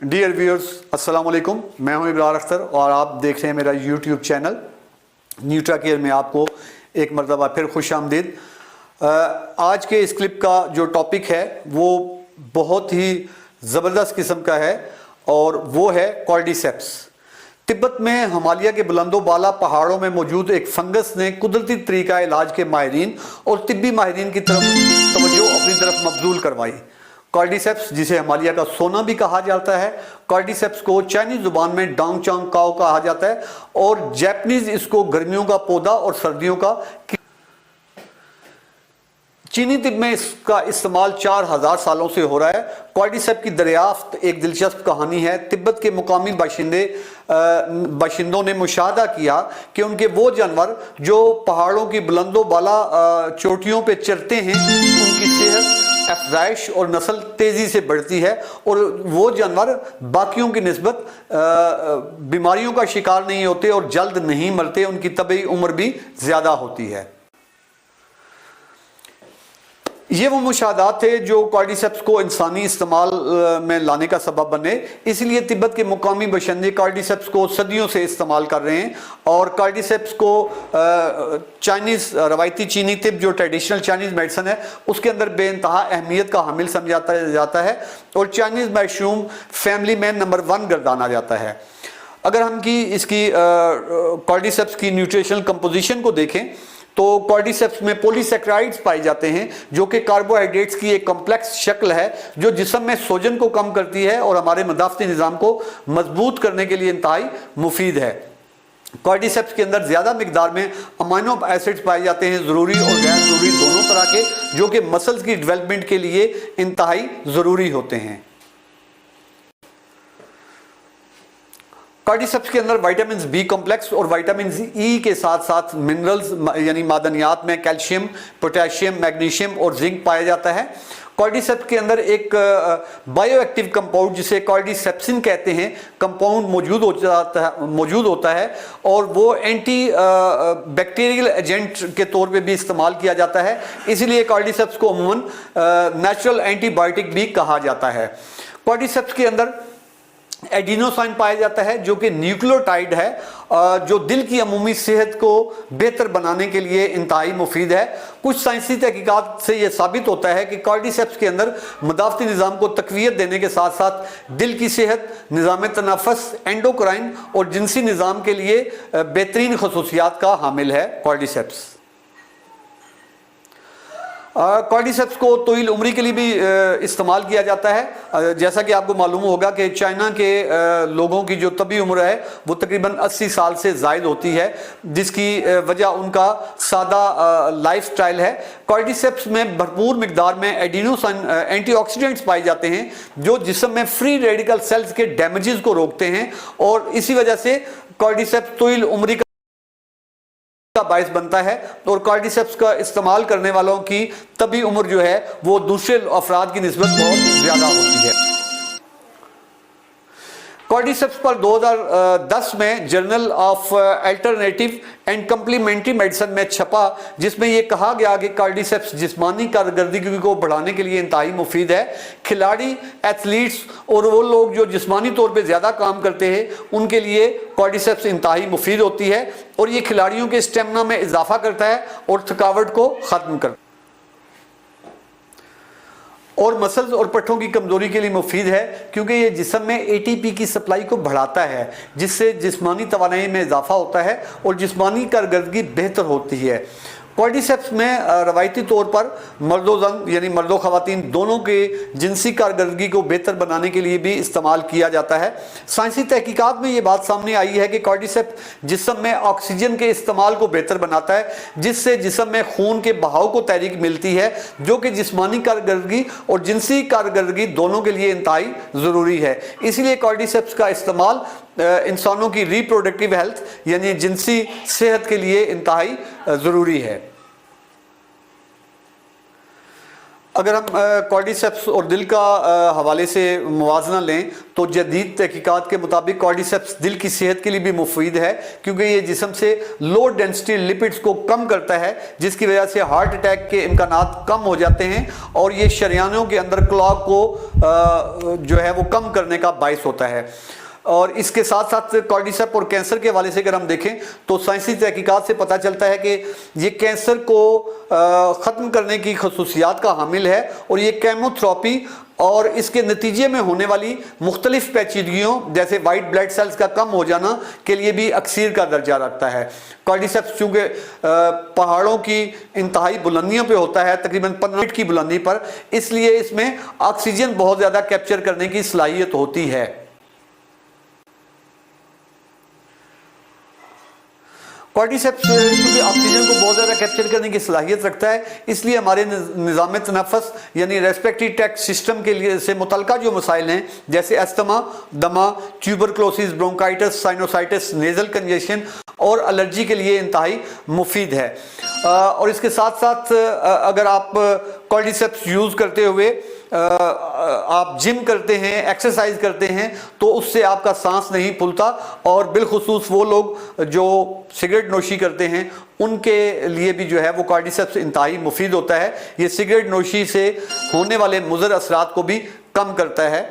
Dear viewers, अस्सलाम वालेकुम। मैं हूं इब्रार अख्तर और आप देख रहे हैं मेरा यूट्यूब चैनल न्यूट्रा केयर में। आपको एक मरतबा फिर खुश आमदीद। आज के इस क्लिप का जो टॉपिक है वो बहुत ही ज़बरदस्त किस्म का है और वो है कॉर्डिसेप्स। तिब्बत में हिमालय के बुलंदो बाला पहाड़ों में मौजूद एक फंगस ने कुदरती तरीका इलाज के माहिरीन और तिब्बी माहिरीन की तरफ तवज्जो अपनी तरफ मबजूल करवाई। कॉर्डिसेप्स, जिसे हिमालय का सोना भी कहा जाता है, कॉर्डिसेप्स को चाइनीज जुबान में डांग चांग काओ कहा जाता है और जापानीज इसको गर्मियों का पौधा और सर्दियों का। चीनी तिब में इसका इस्तेमाल 4000 सालों से हो रहा है। कॉर्डिसेप्स की दरियाफ्त एक दिलचस्प कहानी है। तिब्बत के मुकामी बाशिंदों ने मुशाहदा किया कि उनके वो जानवर जो पहाड़ों की बुलंदो बाला चोटियों पे चरते हैं उनकी सेहत अफजाइश और नस्ल तेज़ी से बढ़ती है और वो जानवर बाकियों की निस्बत बीमारियों का शिकार नहीं होते और जल्द नहीं मरते। उनकी तबई उम्र भी ज़्यादा होती है। ये वो मुशाहदात थे जो कॉर्डिसेप्स को इंसानी इस्तेमाल में लाने का सबब बने। इसलिए तिब्बत के मुकामी बशिंदे कॉर्डिसेप्स को सदियों से इस्तेमाल कर रहे हैं और कॉर्डिसेप्स को चाइनीज़ रवायती चीनी तिब जो ट्रेडिशनल चाइनीज़ मेडिसन है उसके अंदर बेइंतहा अहमियत का हामिल समझा जाता है और चाइनीज़ मशरूम फैमिली में नंबर 1 गर्दाना जाता है। अगर हम इसकी कॉर्डिसेप्स की न्यूट्रिशनल कंपोजिशन को देखें तो कॉर्डिसेप्स में पॉलीसैकेराइड्स पाए जाते हैं जो कि कार्बोहाइड्रेट्स की एक कॉम्प्लेक्स शक्ल है जो जिस्म में सोजन को कम करती है और हमारे मदाफ़ती निज़ाम को मजबूत करने के लिए इंतहाई मुफीद है। कॉर्डिसेप्स के अंदर ज़्यादा मिकदार में अमाइनो एसिड्स पाए जाते हैं, ज़रूरी और गैर ज़रूरी दोनों तरह के, जो कि मसल्स की डेवलपमेंट के लिए इंतहाई ज़रूरी होते हैं। कॉर्डिसेप्स के अंदर विटामिन बी कॉम्प्लेक्स और विटामिन ई के साथ साथ मिनरल्स यानी मादनियात में कैल्शियम, पोटेशियम, मैग्नीशियम और जिंक पाया जाता है। कॉर्डिसेप्स के अंदर एक बायोएक्टिव कंपाउंड जिसे कॉर्डिसेप्सिन कहते हैं कंपाउंड मौजूद होता है और वो एंटी बैक्टीरियल एजेंट के तौर पे भी इस्तेमाल किया जाता है। इसीलिए कॉर्डिसेप्स को अमूमन नेचुरल एंटीबायोटिक भी कहा जाता है। कॉर्डिसेप्स के अंदर एडिनोसाइन पाया जाता है जो कि न्यूक्लियोटाइड है जो दिल की अमूमी सेहत को बेहतर बनाने के लिए इंतहाई मुफीद है। कुछ साइंसी तहकीकात से यह साबित होता है कि कॉर्डिसेप्स के अंदर मदाफ़ती निज़ाम को तक़वियत देने के साथ साथ दिल की सेहत, निज़ाम तनफ़ुस, एंडोक्राइन और जिनसी निज़ाम के लिए बेहतरीन खसूसियात का हामिल है कॉर्डिसेप्स। कॉर्डिसेप्स को तवील उम्री के लिए भी इस्तेमाल किया जाता है। जैसा कि आपको मालूम होगा कि चाइना के लोगों की जो तबी उम्र है वो तकरीबन 80 साल से ज़ायद होती है, जिसकी वजह उनका सादा लाइफस्टाइल है। कॉर्डिसेप्स में भरपूर मिकदार में एडिनोसाइन एंटीऑक्सीडेंट्स पाए जाते हैं जो जिस्म में फ्री रेडिकल सेल्स के डैमेजेस को रोकते हैं और इसी वजह से कॉर्डिसेप्स तवील उम्री का बायस बनता है और कॉर्डिसेप्स का इस्तेमाल करने वालों की तभी उम्र जो है वो दूसरे अफराद की निस्बत बहुत ज़्यादा होती है। कॉर्डिसेप्स पर 2010 में journal of alternative and complementary medicine में छपा जिसमें यह कहा गया कि कॉर्डिसेप्स जिस्मानी कारकर्दगी को बढ़ाने के लिए इंतहाई मुफीद है। खिलाड़ी, एथलीट्स और वो लोग जो जिस्मानी तौर पे ज़्यादा काम करते हैं उनके लिए कॉर्डिसेप्स इंतहाई मुफीद होती है और ये खिलाड़ियों के स्टेमिना में इजाफा करता है और थकावट को ख़त्म करता है और मसल्स और पट्ठों की कमजोरी के लिए मुफीद है क्योंकि ये जिस्म में एटीपी की सप्लाई को बढ़ाता है जिससे जिस्मानी तवानाई में इजाफा होता है और जिस्मानी कारकर्दगी बेहतर होती है। कॉर्डिसेप्स में रवायती तौर पर मर्दों यानी मर्दों ख़वातीन दोनों के जिनसी कारकर्दगी को बेहतर बनाने के लिए भी इस्तेमाल किया जाता है। साइंसी तहकीकात में ये बात सामने आई है कि कॉर्डिसेप्स जिस्म में ऑक्सीजन के इस्तेमाल को बेहतर बनाता है जिससे जिस्म में खून के बहाव को तहरीक मिलती है जो कि जिस्मानी कारकर्दगी और जिनसी कारकर्दगी दोनों के लिए इंतहाई ज़रूरी है। इसलिए कॉर्डिसेप्स का इस्तेमाल इंसानों की रिप्रोडक्टिव हेल्थ यानी जिनसी सेहत के लिए इंतहाई ज़रूरी है। اگر ہم کارڈیسیپس اور دل کا حوالے سے موازنہ لیں تو جدید تحقیقات کے مطابق کارڈیسیپس دل کی صحت کے لیے بھی مفید ہے، کیونکہ یہ جسم سے لو ڈینسٹی لپڈز کو کم کرتا ہے، جس کی وجہ سے ہارٹ اٹیک کے امکانات کم ہو جاتے ہیں، اور یہ شریانوں کے اندر کلاگ کو جو ہے وہ کم کرنے کا باعث ہوتا ہے۔ اور اس کے ساتھ ساتھ کارڈیسیپ اور کینسر کے حوالے سے اگر ہم دیکھیں تو سائنسی تحقیقات سے پتہ چلتا ہے کہ یہ کینسر کو ختم کرنے کی خصوصیات کا حامل ہے، اور یہ کیموتھراپی اور اس کے نتیجے میں ہونے والی مختلف پیچیدگیوں جیسے وائٹ بلڈ سیلز کا کم ہو جانا کے لیے بھی اکسیر کا درجہ رکھتا ہے۔ کارڈیسیپس چونکہ پہاڑوں کی انتہائی بلندیوں پہ ہوتا ہے، تقریباً 15 فٹ کی بلندی پر، اس لیے اس میں آکسیجن بہت زیادہ کیپچر کرنے کی صلاحیت ہوتی ہے۔ کارڈیسیپس کیونکہ آکسیجن کو بہت زیادہ کیپچر کرنے کی صلاحیت رکھتا ہے، اس لیے ہمارے نظام تنفس یعنی ریسپیکٹری ٹریکٹ سسٹم کے لیے سے متعلقہ جو مسائل ہیں جیسے استما، دمہ، tuberculosis, bronchitis, sinusitis, nasal congestion اور الرجی کے لیے انتہائی مفید ہے۔ اور اس کے ساتھ ساتھ اگر آپ کارڈیسیپس یوز کرتے ہوئے آپ جم کرتے ہیں، ایکسرسائز کرتے ہیں تو اس سے آپ کا سانس نہیں پھولتا، اور بالخصوص وہ لوگ جو سگریٹ نوشی کرتے ہیں ان کے لیے بھی جو ہے وہ کارڈیسیپس انتہائی مفید ہوتا ہے۔ یہ سگریٹ نوشی سے ہونے والے مضر اثرات کو بھی کم کرتا ہے۔